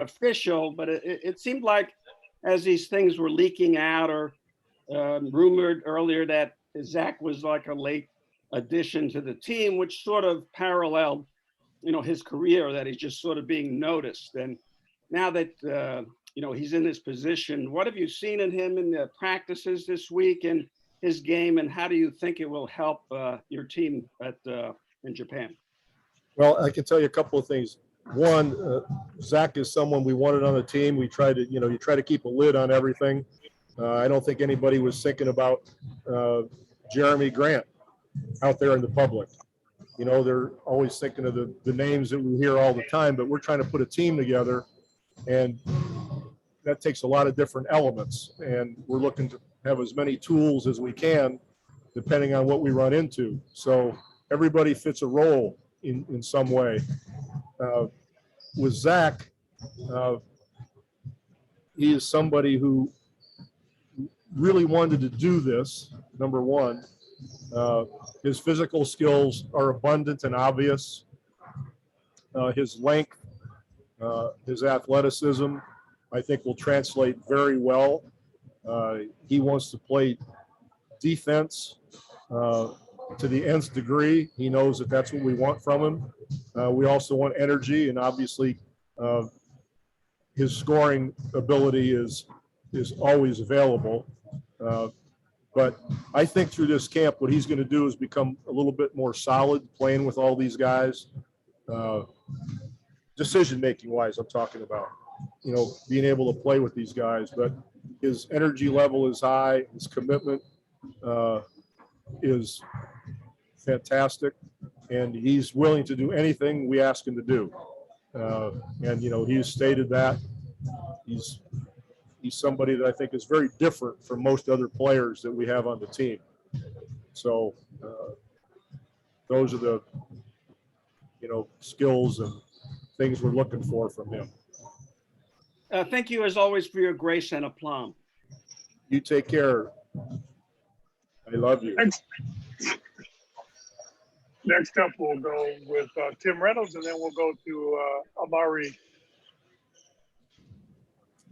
official, but it seemed like as these things were leaking out or rumored earlier that Zach was like a late addition to the team, which sort of paralleled, his career, that he's just sort of being noticed. And now that, he's in this position, what have you seen in him in the practices this week and his game, and how do you think it will help your team in Japan? Well, I can tell you a couple of things. One, Zach is someone we wanted on the team. We try to, you try to keep a lid on everything. I don't think anybody was thinking about Jeremy Grant out there in the public. They're always thinking of the names that we hear all the time, but we're trying to put a team together, and that takes a lot of different elements. And we're looking to have as many tools as we can, depending on what we run into. So everybody fits a role in some way. With Zach, he is somebody who really wanted to do this, number one. His physical skills are abundant and obvious. His length, his athleticism, I think will translate very well. He wants to play defense to the nth degree. He knows that that's what we want from him. We also want energy, and obviously his scoring ability is always available. But I think through this camp, what he's going to do is become a little bit more solid playing with all these guys. Decision-making wise, I'm talking about, being able to play with these guys. But his energy level is high. His commitment is fantastic. And he's willing to do anything we ask him to do. And he's stated that. He's somebody that I think is very different from most other players that we have on the team. So those are the, skills and things we're looking for from him. Thank you, as always, for your grace and aplomb. You take care. I love you. Next up, we'll go with Tim Reynolds, and then we'll go to Amari.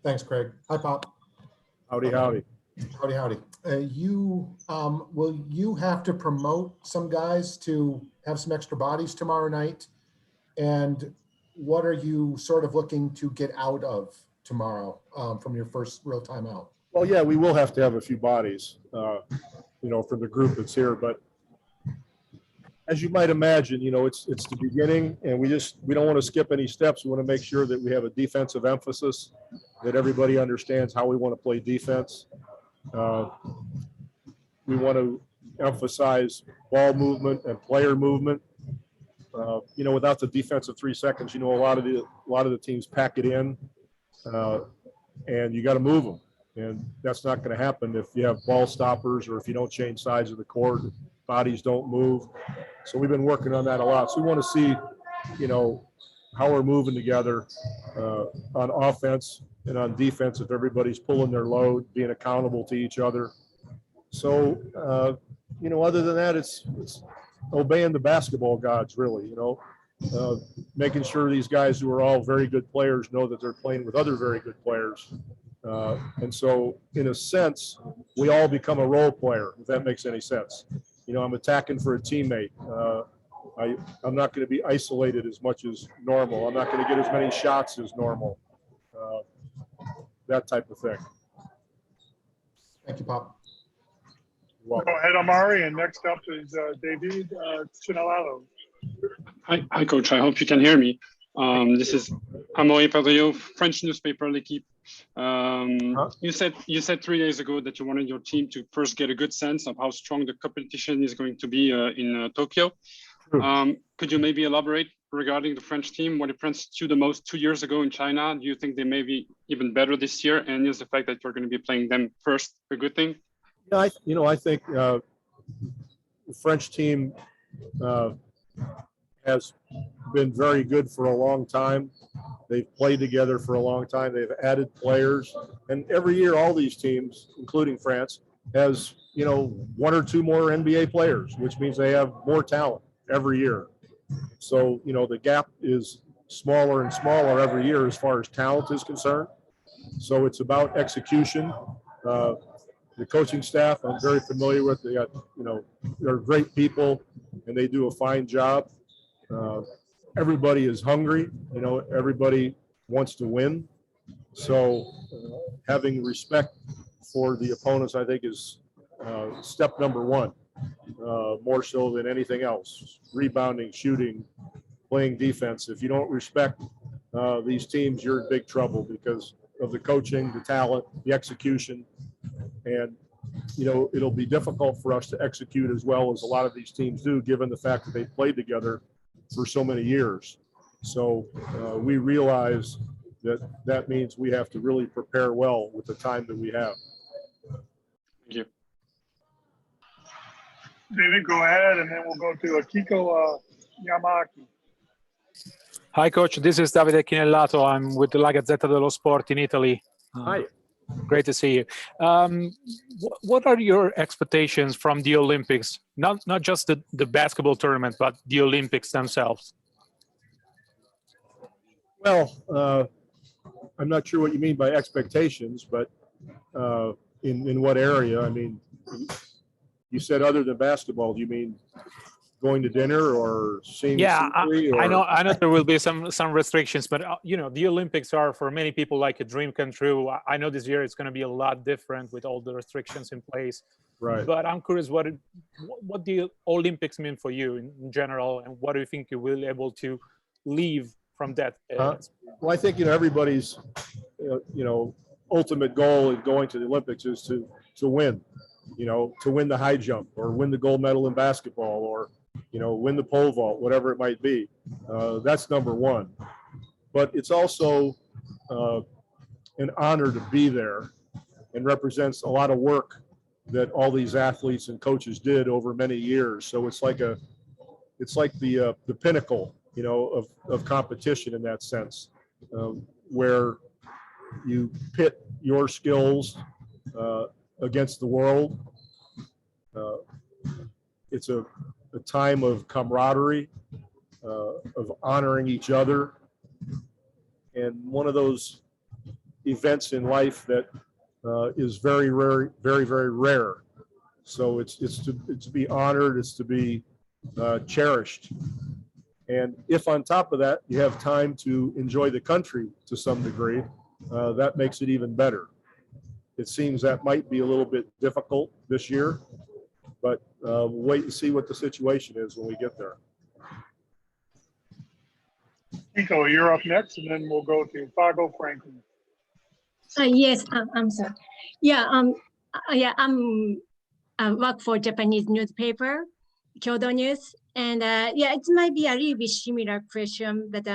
Thanks, Craig. Hi, Pop. Howdy, howdy. Howdy, howdy. Will you have to promote some guys to have some extra bodies tomorrow night? And what are you sort of looking to get out of tomorrow from your first real time out? Well, yeah, we will have to have a few bodies, for the group that's here. But as you might imagine, it's the beginning, and we don't want to skip any steps. We want to make sure that we have a defensive emphasis, that everybody understands how we want to play defense. We want to emphasize ball movement and player movement. Without the defensive 3 seconds, a lot of the teams pack it in, and you got to move them. And that's not going to happen if you have ball stoppers or if you don't change sides of the court, bodies don't move. So we've been working on that a lot. So we want to see, how we're moving together on offense and on defense, if everybody's pulling their load, being accountable to each other. So, other than that, it's obeying the basketball gods, really, making sure these guys who are all very good players know that they're playing with other very good players. And so, in a sense, we all become a role player, if that makes any sense. I'm attacking for a teammate. I'm not going to be isolated as much as normal. I'm not going to get as many shots as normal. That type of thing. Thank you, Pop. Go ahead, Amari, and next up is David Chinalalo. Hi, Coach. I hope you can hear me. This is Amaury Padrillo, French newspaper L'Equipe. You said 3 days ago that you wanted your team to first get a good sense of how strong the competition is going to be in Tokyo. Could you maybe elaborate regarding the French team? What impressed you the most 2 years ago in China? Do you think they may be even better this year? And is the fact that you're going to be playing them first a good thing? Yeah, I think the French team has been very good for a long time. They've played together for a long time. They've added players, and every year all these teams, including France, has 1 or 2 more NBA players, which means they have more talent every year. So the gap is smaller and smaller every year as far as talent is concerned. So it's about execution. The coaching staff, I'm very familiar with. They got, they're great people and they do a fine job. Everybody is hungry. Everybody wants to win. So having respect for the opponents, I think, is step number one, more so than anything else. Rebounding, shooting, playing defense. If you don't respect these teams, you're in big trouble because of the coaching, the talent, the execution. And, it'll be difficult for us to execute as well as a lot of these teams do, given the fact that they played together for so many years. So we realize that means we have to really prepare well with the time that we have. Thank you. David, go ahead, and then we'll go to Akiko Yamaki. Hi, Coach. This is Davide Chinellato. I'm with La Gazzetta dello Sport in Italy. Hi. Great to see you. What are your expectations from the Olympics? Not just the basketball tournament, but the Olympics themselves. Well, I'm not sure what you mean by expectations, but in what area? I mean, you said other than basketball. Do you mean going to dinner or seeing? Yeah, or... I know there will be some restrictions, but the Olympics are for many people like a dream come true. I know this year it's going to be a lot different with all the restrictions in place. Right. But I'm curious what the Olympics mean for you in general, and what do you think you will be able to leave from that? Well, I think everybody's ultimate goal in going to the Olympics is to win. To win the high jump or win the gold medal in basketball or win the pole vault, whatever it might be. That's number one. But it's also an honor to be there and represents a lot of work that all these athletes and coaches did over many years. So it's like the pinnacle, of competition in that sense, where you pit your skills against the world. It's a time of camaraderie, of honoring each other, and one of those events in life that is very rare, very, very rare. So it's to be honored, it's to be cherished. And if on top of that you have time to enjoy the country to some degree, that makes it even better. It seems that might be a little bit difficult this year, but we'll wait and see what the situation is when we get there. Akiko, you're up next, and then we'll go to Fargo Franklin. Yes, I'm sorry. I work for Japanese newspaper, Kyodo News, and it might be a little bit similar question, but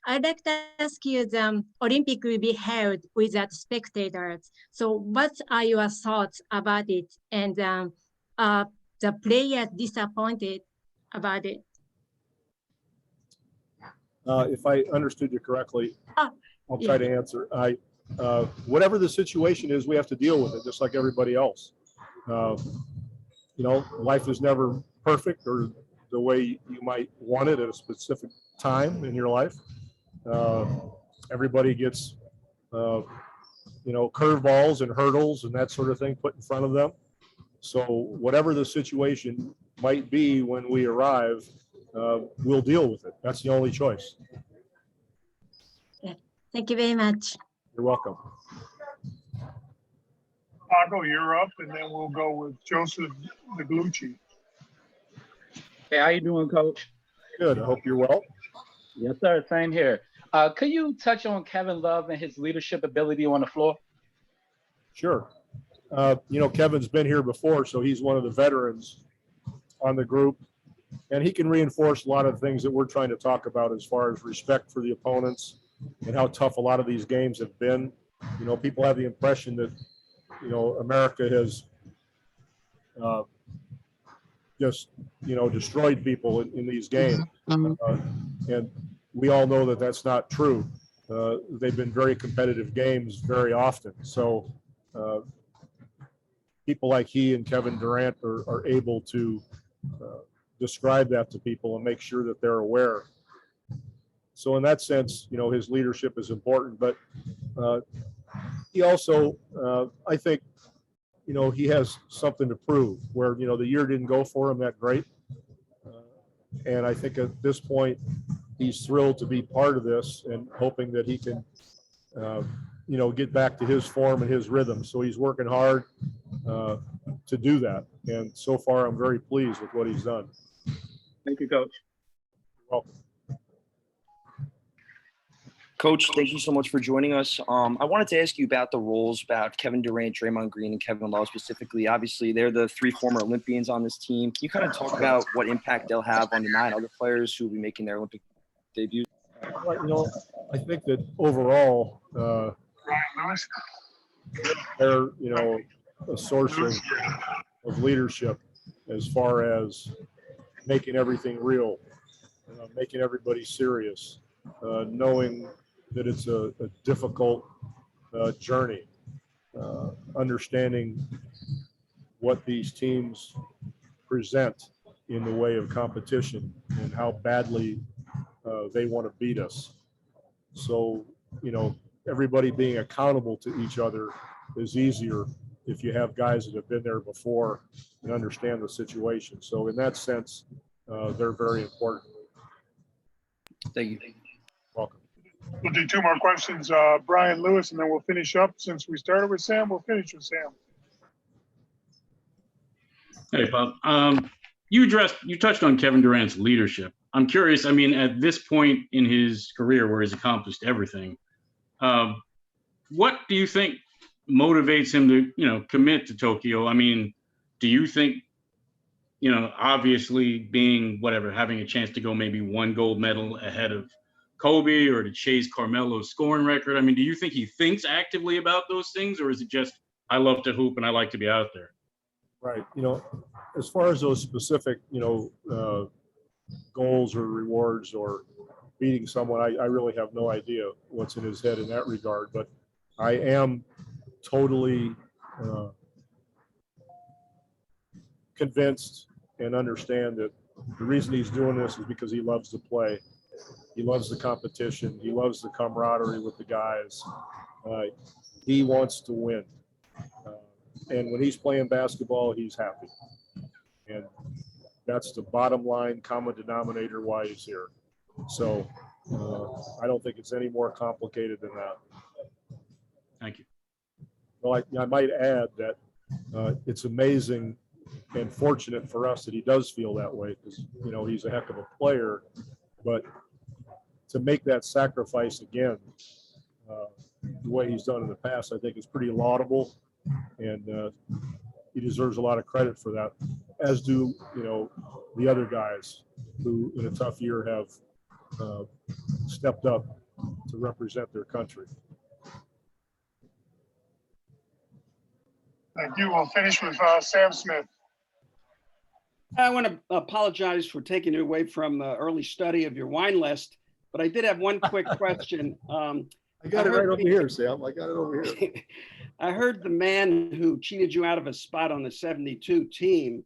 I'd like to ask you, the Olympic will be held without spectators. So what are your thoughts about it? And the players disappointed about it? If I understood you correctly, I'll try to answer. Whatever the situation is, we have to deal with it just like everybody else. Life is never perfect or the way you might want it at a specific time in your life. Everybody gets, curveballs and hurdles and that sort of thing put in front of them. So whatever the situation might be when we arrive, we'll deal with it. That's the only choice. Yeah. Thank you very much. You're welcome. Fargo, you're up, and then we'll go with Joseph DeGlucci. Hey, how you doing, Coach? Good. I hope you're well. Yes, sir. Same here. Could you touch on Kevin Love and his leadership ability on the floor? Sure. Kevin's been here before, so he's one of the veterans on the group, and he can reinforce a lot of things that we're trying to talk about as far as respect for the opponents and how tough a lot of these games have been. People have the impression that, America has destroyed people in these games. And we all know that that's not true. They've been very competitive games very often. So people like he and Kevin Durant are able to describe that to people and make sure that they're aware. So in that sense, his leadership is important, but he also, I think, he has something to prove where, the year didn't go for him that great. And I think at this point, he's thrilled to be part of this and hoping that he can, get back to his form and his rhythm. So he's working hard to do that. And so far, I'm very pleased with what he's done. Thank you, Coach. Welcome. Coach, thank you so much for joining us. I wanted to ask you about the roles about Kevin Durant, Draymond Green, and Kevin Love specifically. Obviously, they're the 3 former Olympians on this team. Can you kind of talk about what impact they'll have on the 9 other players who will be making their Olympic debuts? Well, I think that overall, they're, a source of leadership as far as making everything real, making everybody serious, knowing that it's a difficult journey, understanding what these teams present in the way of competition and how badly they want to beat us. So, everybody being accountable to each other is easier if you have guys that have been there before and understand the situation. So in that sense, they're very important. Thank you. Welcome. We'll do 2 more questions. Brian Lewis, and then we'll finish up. Since we started with Sam, we'll finish with Sam. Hey, Bob. You touched on Kevin Durant's leadership. I'm curious, at this point in his career where he's accomplished everything, what do you think motivates him to, commit to Tokyo? Do you think, obviously being having a chance to go maybe 1 gold medal ahead of Kobe or to chase Carmelo's scoring record? Do you think he thinks actively about those things, or is it just, I love to hoop and I like to be out there? Right. As far as those specific, goals or rewards or beating someone, I really have no idea what's in his head in that regard, but I am totally convinced and understand that the reason he's doing this is because he loves to play. He loves the competition. He loves the camaraderie with the guys. He wants to win. And when he's playing basketball, he's happy. And that's the bottom line common denominator why he's here. So I don't think it's any more complicated than that. Thank you. Well, I might add that it's amazing and fortunate for us that he does feel that way because, he's a heck of a player. But to make that sacrifice again, the way he's done in the past, I think is pretty laudable. And he deserves a lot of credit for that, as do, the other guys who in a tough year have stepped up to represent their country. Thank you. We'll finish with Sam Smith. I want to apologize for taking you away from early study of your wine list, but I did have one quick question. I got it right over here, Sam. I got it over here. I heard the man who cheated you out of a spot on the 72 team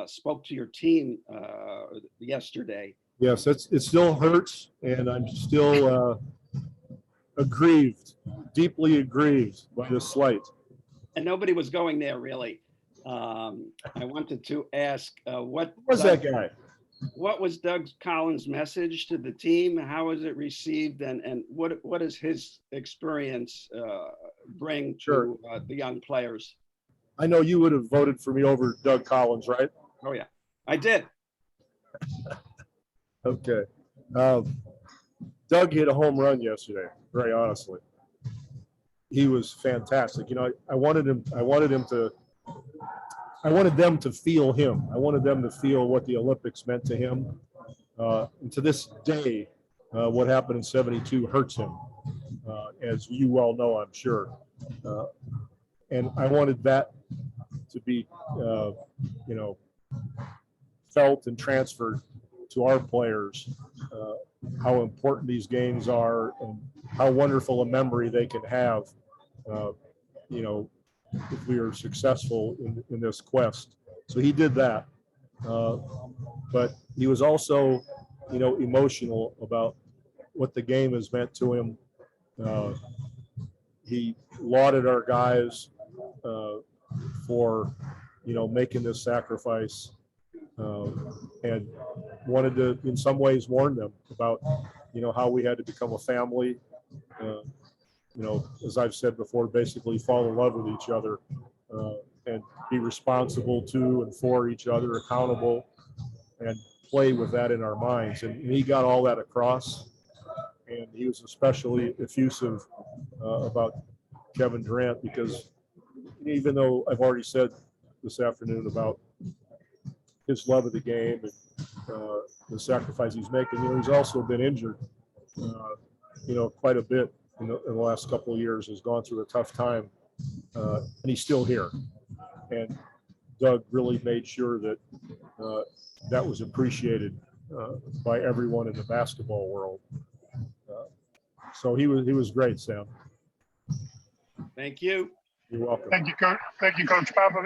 spoke to your team yesterday. Yes, it still hurts, and I'm still aggrieved, deeply aggrieved by this slight. And nobody was going there, really. I wanted to ask, what was that guy? What was Doug Collins' message to the team? How was it received? And what does his experience bring to the young players? I know you would have voted for me over Doug Collins, right? Oh, yeah, I did. Okay. Doug hit a home run yesterday, very honestly. He was fantastic. I wanted them to feel him. I wanted them to feel what the Olympics meant to him. And to this day, what happened in 72 hurts him, as you well know, I'm sure. And I wanted that to be, felt and transferred to our players, how important these games are and how wonderful a memory they can have, if we are successful in this quest. So he did that. But he was also, emotional about what the game has meant to him. He lauded our guys for, making this sacrifice, and wanted to, in some ways, warn them about, how we had to become a family. As I've said before, basically fall in love with each other and be responsible to and for each other, accountable, and play with that in our minds. And he got all that across. And he was especially effusive about Kevin Durant, because even though I've already said this afternoon about his love of the game and the sacrifice he's making, he's also been injured, quite a bit in the last couple of years, has gone through a tough time, and he's still here. And Doug really made sure that that was appreciated by everyone in the basketball world. So he was great, Sam. Thank you. You're welcome. Thank you, Coach. Thank you, Coach Popovich.